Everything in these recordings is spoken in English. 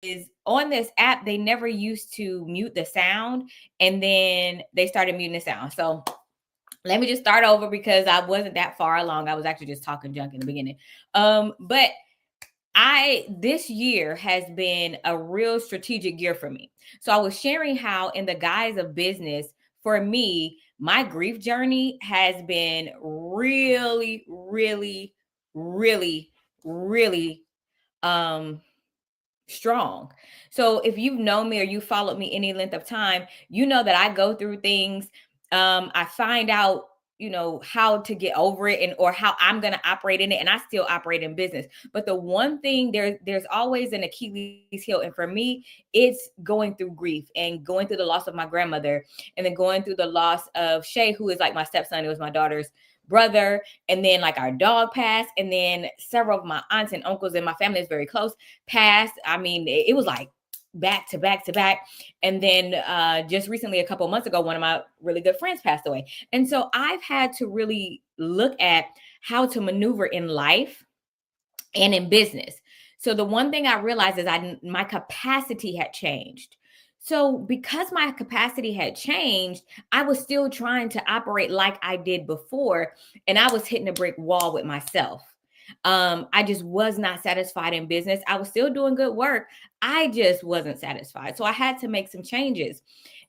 is on this app, they never used to mute the sound, and then they started muting the sound. So let me just start over because I wasn't that far along. I was actually just talking junk in the beginning. But this year has been a real strategic year for me. So I was sharing how in the guise of business, for me, my grief journey has been really, really, really, really strong. So if you've known me or you followed me any length of time, you know that I go through things. I find out, how to get over it, and or how I'm going to operate in it, and I still operate in business. But the one thing, there's always an Achilles heel, and for me, it's going through grief and going through the loss of my grandmother, and then going through the loss of Shay, who is like my stepson. It was my daughter's brother, and then like our dog passed, and then several of my aunts and uncles and my family is very close passed. I mean, it was like back to back to back. And then just recently, a couple of months ago, one of my really good friends passed away. And so I've had to really look at how to maneuver in life and in business. So the one thing I realized is my capacity had changed. So because my capacity had changed, I was still trying to operate like I did before, and I was hitting a brick wall with myself. I just was not satisfied in business. I was still doing good work. I just wasn't satisfied. So I had to make some changes.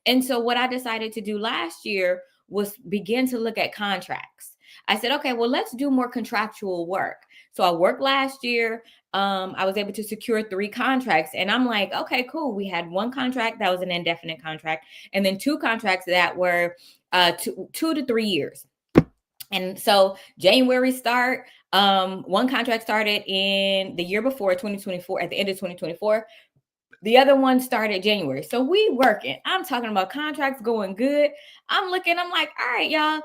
And so what I decided to do last year was begin to look at contracts. I said, okay, well, let's do more contractual work. So I worked last year. I was able to secure 3 contracts, and I'm like, okay, cool. We had one contract that was an indefinite contract, and then 2 contracts that were 2 to 3 years. And so January start, one contract started in the year before, 2024, at the end of 2024. The other one started January. So we working. I'm talking about contracts going good. I'm like, all right, y'all.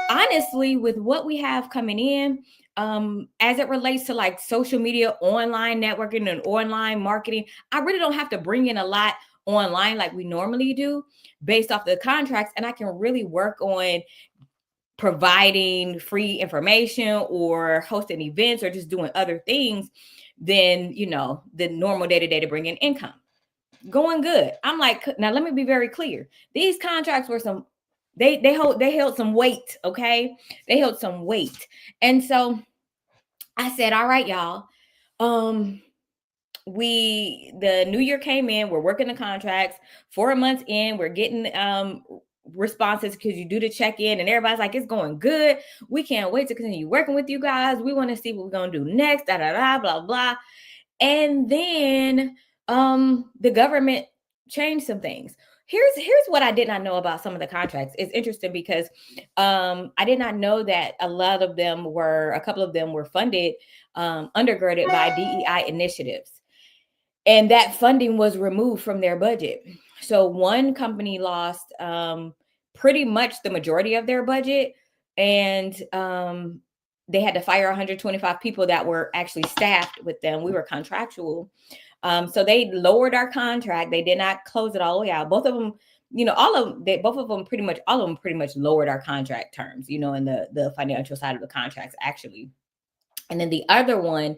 Honestly, with what we have coming in, as it relates to like social media, online networking, and online marketing, I really don't have to bring in a lot online like we normally do based off the contracts. And I can really work on providing free information or hosting events or just doing other things than, the normal day-to-day to bring in income. Going good. I'm like, now let me be very clear. These contracts were they held some weight, okay? They held some weight. And so I said, all right, y'all. The new year came in, we're working the contracts, 4 months in, we're getting responses because you do the check-in, and everybody's like, it's going good. We can't wait to continue working with you guys. We want to see what we're gonna do next, blah blah. And then the government changed some things. Here's what I did not know about some of the contracts. It's interesting because I did not know that a couple of them were funded, undergirded by DEI initiatives. And that funding was removed from their budget. So one company lost pretty much the majority of their budget, and they had to fire 125 people that were actually staffed with them. We were contractual. So they lowered our contract. They did not close it all the way out. Both of them, all of them pretty much lowered our contract terms, in the financial side of the contracts, actually. And then the other one,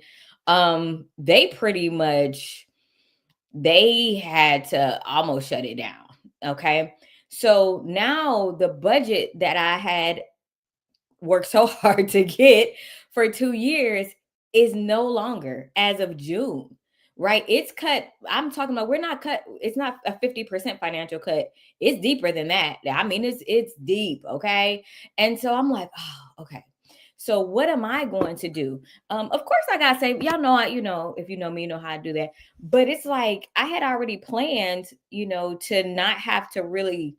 they had to almost shut it down. Okay. So now the budget that I had worked so hard to get for 2 years is no longer as of June, right? It's cut. I'm talking about, we're not cut. It's not a 50% financial cut. It's deeper than that. I mean, it's deep. Okay. And so I'm like, oh, okay. So what am I going to do? Of course I gotta say, y'all know, if you know me, you know how I do that. But it's like I had already planned, to not have to really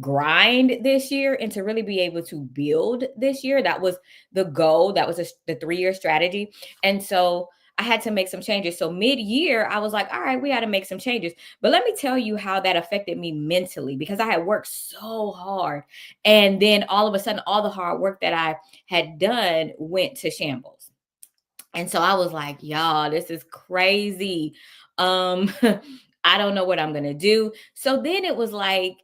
grind this year and to really be able to build this year. That was the goal. That was the 3-year strategy. And so I had to make some changes. So mid-year, I was like, all right, we got to make some changes. But let me tell you how that affected me mentally, because I had worked so hard. And then all of a sudden, all the hard work that I had done went to shambles. And so I was like, y'all, this is crazy. I don't know what I'm going to do. So then it was like,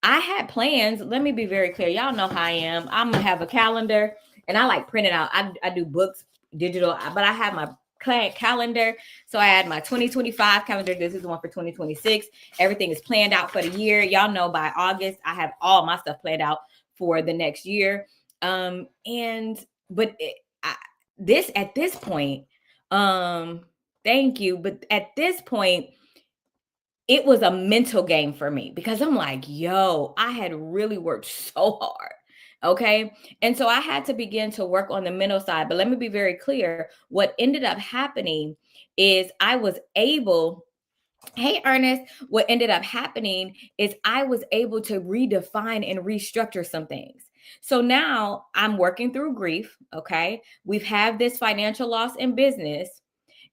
I had plans. Let me be very clear. Y'all know how I am. I'm going to have a calendar, and I like print it out. I do books digital, but I have client calendar. So I had my 2025 calendar. This is the one for 2026. Everything is planned out for the year. Y'all know by August, I have all my stuff planned out for the next year. At this point, thank you. But at this point, it was a mental game for me because I'm like, yo, I had really worked so hard. Okay. And so I had to begin to work on the mental side. But let me be very clear. What ended up happening is I was able, hey, Ernest, what ended up happening is I was able to redefine and restructure some things. So now I'm working through grief. Okay. We've had this financial loss in business.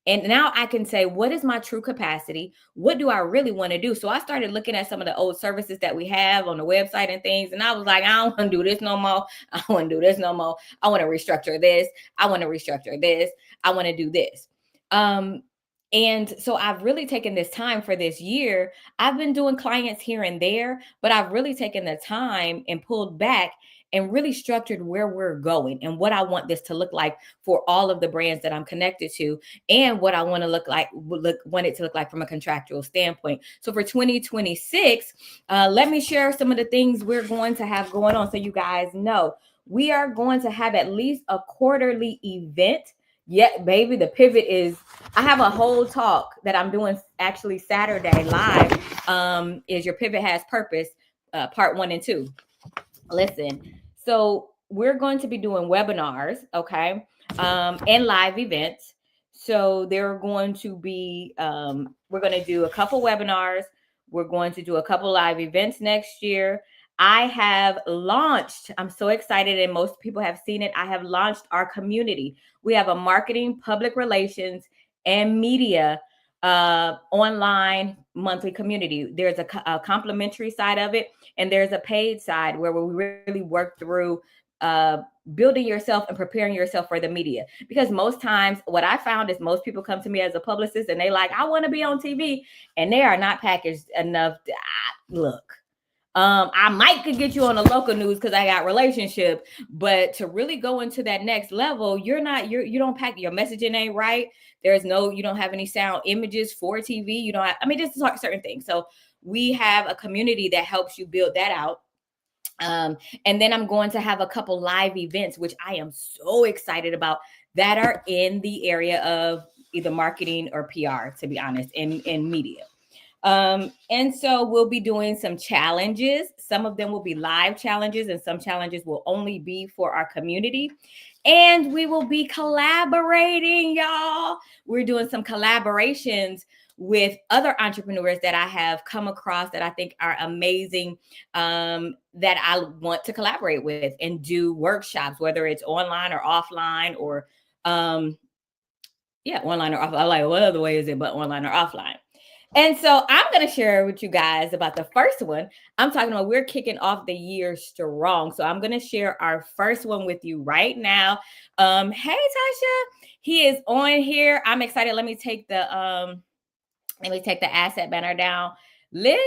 And now I can say, what is my true capacity? What do I really want to do? So I started looking at some of the old services that we have on the website and things. And I was like, I don't want to do this no more. I want to do this no more. I want to restructure this. I want to restructure this. I want to do this. And so I've really taken this time for this year. I've been doing clients here and there, but I've really taken the time and pulled back and really structured where we're going and what I want this to look like for all of the brands that I'm connected to, and what I want to want it to look like from a contractual standpoint. So for 2026, let me share some of the things we're going to have going on so you guys know. We are going to have at least a quarterly event. Yeah, baby, the pivot is, I have a whole talk that I'm doing actually Saturday live. Is Your Pivot Has Purpose, part 1 and 2. Listen, so we're going to be doing webinars, okay, and live events. So they're going to be, we're going to do a couple webinars. We're going to do a couple live events next year. I have launched, I'm so excited, and most people have seen it. I have launched our community. We have a marketing, public relations, and media online monthly community. There's a complimentary side of it, and there's a paid side where we really work through building yourself and preparing yourself for the media. Because most times what I found is most people come to me as a publicist and they like, I want to be on TV, and they are not packaged enough. Look, I might could get you on the local news because I got relationship, but to really go into that next level, you don't pack, your messaging ain't right. You don't have any sound images for TV. You don't have, just certain things. So we have a community that helps you build that out. And then I'm going to have a couple live events, which I am so excited about, that are in the area of either marketing or PR, to be honest, in media. And so we'll be doing some challenges. Some of them will be live challenges, and some challenges will only be for our community. And we will be collaborating, y'all. We're doing some collaborations with other entrepreneurs that I have come across that I think are amazing, that I want to collaborate with and do workshops, whether it's online or offline, or online or offline. I'm like, what other way is it but online or offline? And so I'm going to share with you guys about the first one. I'm talking about, we're kicking off the year strong. So I'm going to share our first one with you right now. Hey, Tasha, he is on here. I'm excited. Let me take the asset banner down. Listen,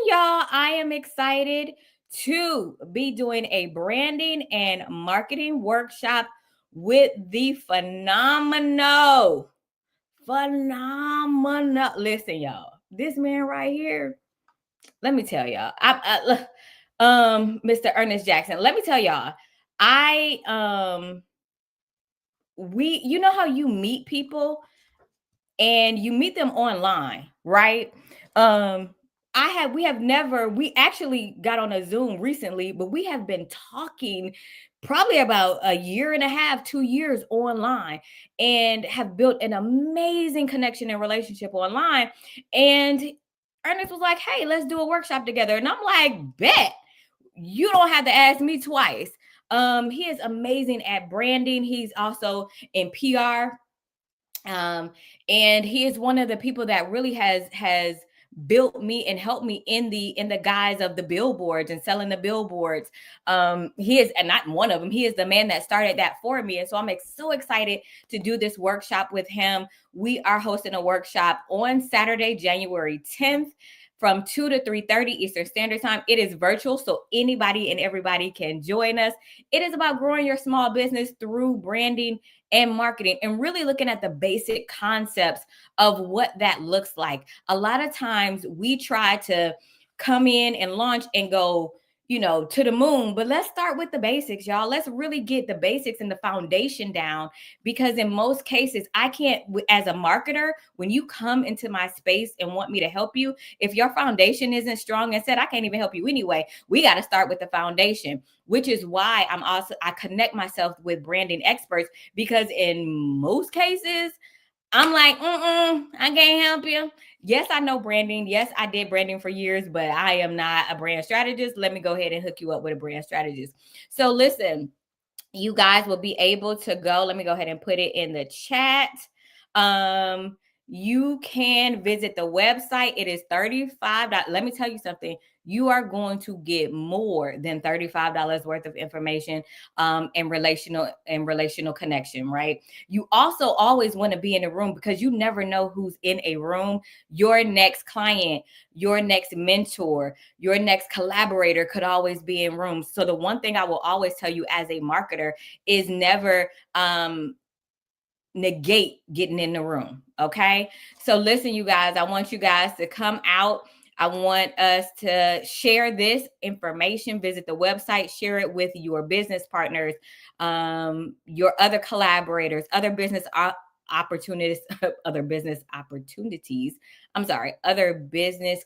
y'all, I am excited to be doing a branding and marketing workshop with the phenomenal. Listen, y'all, this man right here, let me tell y'all, Mr. Ernest Jackson, let me tell y'all, you know how you meet people and you meet them online, right? We actually got on a Zoom recently, but we have been talking probably about a year and a half, 2 years online, and have built an amazing connection and relationship online. And Ernest was like, hey, let's do a workshop together. And I'm like, bet. You don't have to ask me twice. He is amazing at branding. He's also in PR. And he is one of the people that really has built me and helped me in the guise of the billboards and selling the billboards. He is, and not one of them, he is the man that started that for me. And so I'm so excited to do this workshop with him. We are hosting a workshop on Saturday, January 10th. from 2 to 3:30 Eastern Standard Time. It is virtual, so anybody and everybody can join us. It is about growing your small business through branding and marketing and really looking at the basic concepts of what that looks like. A lot of times we try to come in and launch and go, to the moon. But let's start with the basics, y'all. Let's really get the basics and the foundation down, because in most cases, I can't, as a marketer, when you come into my space and want me to help you, if your foundation isn't strong and said, I can't even help you anyway. We got to start with the foundation, which is why I connect myself with branding experts, because in most cases, I'm like, I can't help you. Yes, I know branding. Yes, I did branding for years, but I am not a brand strategist. Let me go ahead and hook you up with a brand strategist. So listen, you guys will be able to go. Let me go ahead and put it in the chat. You can visit the website. It is $35. Let me tell you something. You are going to get more than $35 worth of information and relational connection, right? You also always want to be in a room, because you never know who's in a room. Your next client, your next mentor, your next collaborator could always be in rooms. So the one thing I will always tell you as a marketer is never negate getting in the room. Okay. So listen, you guys, I want you guys to come out. I want us to share this information. Visit the website, share it with your business partners, your other collaborators, other business opportunities, other business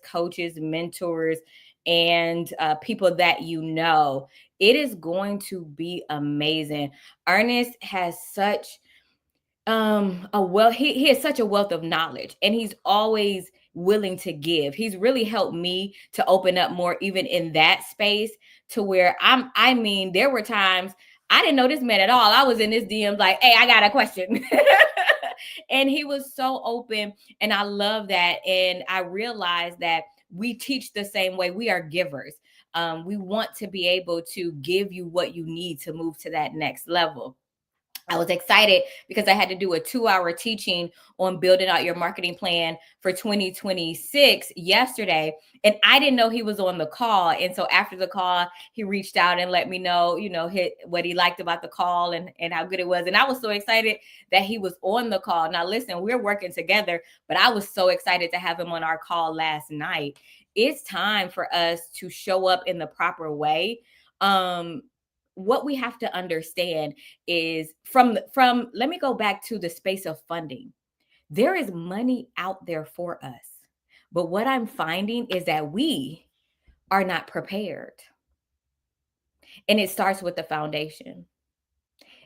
coaches, mentors, and people that you know. It is going to be amazing. Ernest has such he has such a wealth of knowledge, and he's always willing to give. He's really helped me to open up more, even in that space, to where there were times I didn't know this man at all. I was in his DMs like, hey, I got a question. And he was so open, and I love that. And I realized that we teach the same way. We are givers. We want to be able to give you what you need to move to that next level. I was excited because I had to do a 2-hour teaching on building out your marketing plan for 2026 yesterday. And I didn't know he was on the call. And so after the call, he reached out and let me know, what he liked about the call and how good it was. And I was so excited that he was on the call. Now, listen, we're working together, but I was so excited to have him on our call last night. It's time for us to show up in the proper way. What we have to understand is from let me go back to the space of funding. There is money out there for us. But what I'm finding is that we are not prepared. And it starts with the foundation.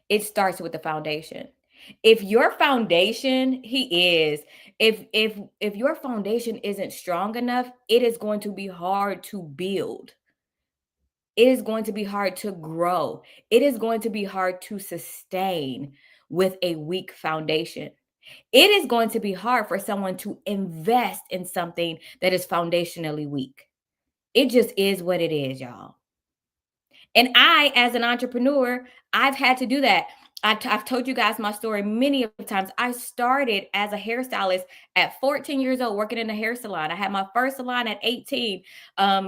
It starts with the foundation. If your foundation, if your foundation isn't strong enough, it is going to be hard to build. It is going to be hard to grow. It is going to be hard to sustain with a weak foundation. It is going to be hard for someone to invest in something that is foundationally weak. It just is what it is, y'all. And I, as an entrepreneur, I've had to do that. I've told you guys my story many of times. I started as a hairstylist at 14 years old, working in a hair salon. I had my first salon at 18,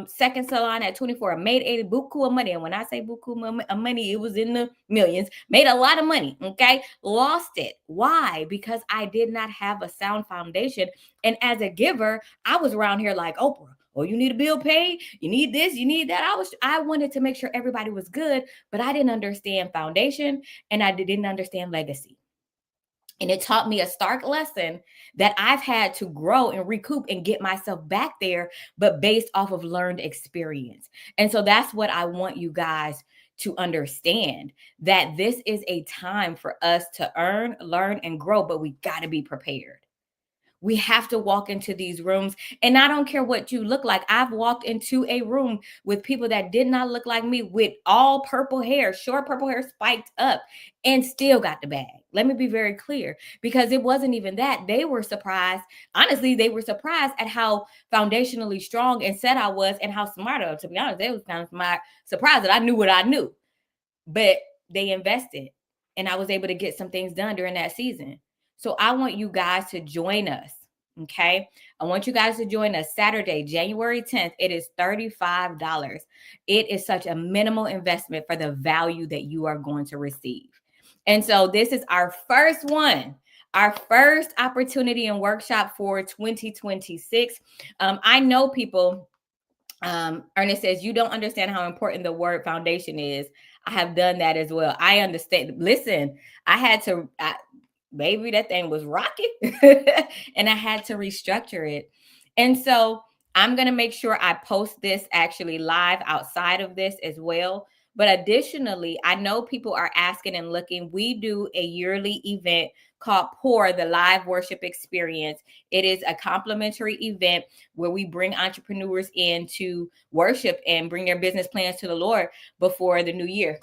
second salon at 24. I made a buku of money. And when I say buku of money, it was in the millions. Made a lot of money, okay? Lost it. Why? Because I did not have a sound foundation. And as a giver, I was around here like Oprah. Oh, you need a bill paid, you need this, you need that. I wanted to make sure everybody was good, but I didn't understand foundation and I didn't understand legacy. And it taught me a stark lesson that I've had to grow and recoup and get myself back there, but based off of learned experience. And so that's what I want you guys to understand, that this is a time for us to earn, learn, and grow, but we got to be prepared. We have to walk into these rooms, and I don't care what you look like. I've walked into a room with people that did not look like me, with all purple hair, short purple hair spiked up, and still got the bag. Let me be very clear, because it wasn't even that. They were surprised. Honestly, they were surprised at how foundationally strong and set I was and how smart I was. To be honest, they was kind of surprised that I knew what I knew, but they invested, and I was able to get some things done during that season. So I want you guys to join us. Okay. I want you guys to join us Saturday, January 10th. It is $35. It is such a minimal investment for the value that you are going to receive. And so this is our first one, our first opportunity and workshop for 2026. I know people, Ernest says, you don't understand how important the word foundation is. I have done that as well. I understand. Listen, I had to, baby, that thing was rocking and I had to restructure it. And so I'm going to make sure I post this actually live outside of this as well. But additionally, I know people are asking and looking. We do a yearly event called Pour, the live worship experience. It is a complimentary event where we bring entrepreneurs in to worship and bring their business plans to the Lord before the new year,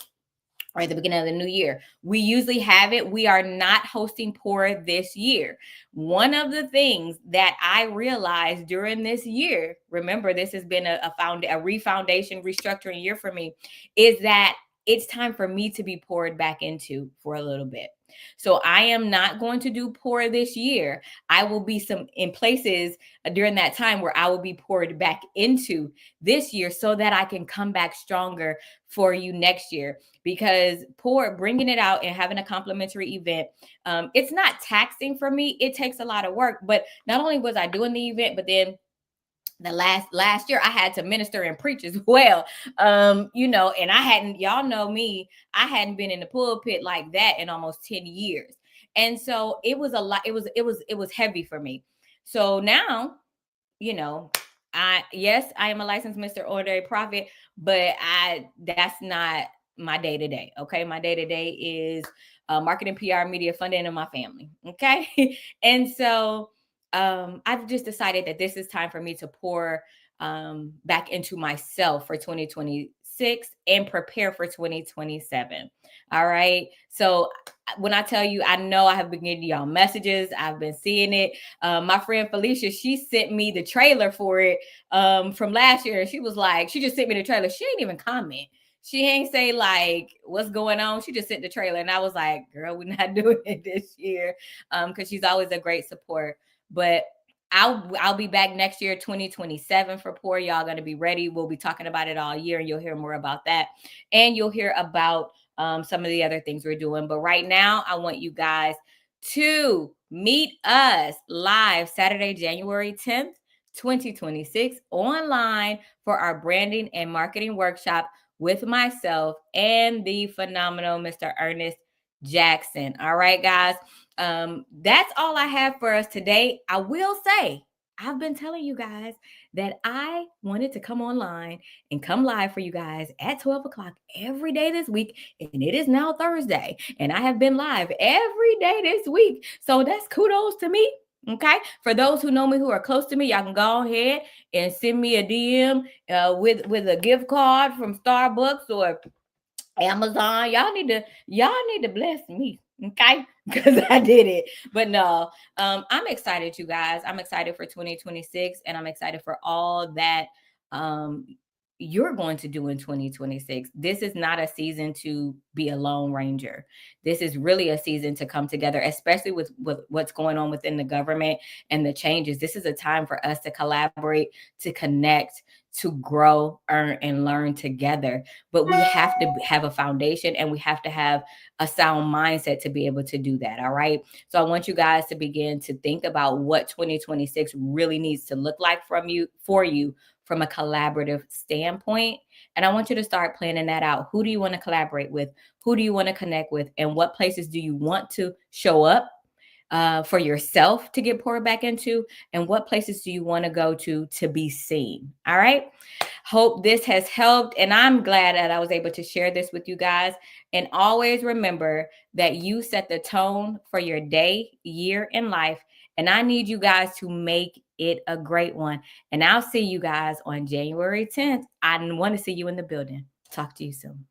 or at the beginning of the new year. We usually have it. We are not hosting Pour this year. One of the things that I realized during this year, remember, this has been a refoundation, restructuring year for me, is that it's time for me to be poured back into for a little bit. So I am not going to do Pour this year. I will be in places during that time where I will be poured back into this year so that I can come back stronger for you next year. Because bringing it out and having a complimentary event, it's not taxing for me. It takes a lot of work. But not only was I doing the event, but then the last year I had to minister and preach as well. And y'all know me, I hadn't been in the pulpit like that in almost 10 years. And so it was a lot. It was heavy for me. So now, I am a licensed Mr. Ordinary Prophet, but that's not my day to day. Okay. My day to day is marketing, PR, media, funding, and my family. Okay. And so I've just decided that this is time for me to pour back into myself for 2026 and prepare for 2027. All right. So when I tell you, I know I have been getting y'all messages. I've been seeing it. My friend Felicia, she sent me the trailer for it from last year. She was like, she just sent me the trailer. She ain't even comment. She ain't say like what's going on. She just sent the trailer. And I was like, girl, we're not doing it this year. Because she's always a great support. But I'll be back next year, 2027 for Pour. Y'all going to be ready. We'll be talking about it all year, and you'll hear more about that. And you'll hear about some of the other things we're doing. But right now, I want you guys to meet us live Saturday, January 10th, 2026, online for our branding and marketing workshop with myself and the phenomenal Mr. Ernest Jackson. All right, guys. That's all I have for us today. I will say, I've been telling you guys that I wanted to come online and come live for you guys at 12 o'clock every day this week. And it is now Thursday. And I have been live every day this week. So that's kudos to me. Okay. For those who know me, who are close to me, y'all can go ahead and send me a DM with a gift card from Starbucks or Amazon. Y'all need to bless me. Okay. Because I did it. But no, I'm excited, you guys. I'm excited for 2026, and I'm excited for all that you're going to do in 2026. This is not a season to be a lone ranger. This is really a season to come together, especially with what's going on within the government and the changes. This is a time for us to collaborate, to connect, to grow, earn, and learn together. But we have to have a foundation, and we have to have a sound mindset to be able to do that. All right. So I want you guys to begin to think about what 2026 really needs to look like for you from a collaborative standpoint. And I want you to start planning that out. Who do you want to collaborate with? Who do you want to connect with? And what places do you want to show up for yourself to get poured back into? And what places do you want to go to be seen? All right. Hope this has helped. And I'm glad that I was able to share this with you guys. And always remember that you set the tone for your day, year, and life. And I need you guys to make it a great one. And I'll see you guys on January 10th. I want to see you in the building. Talk to you soon.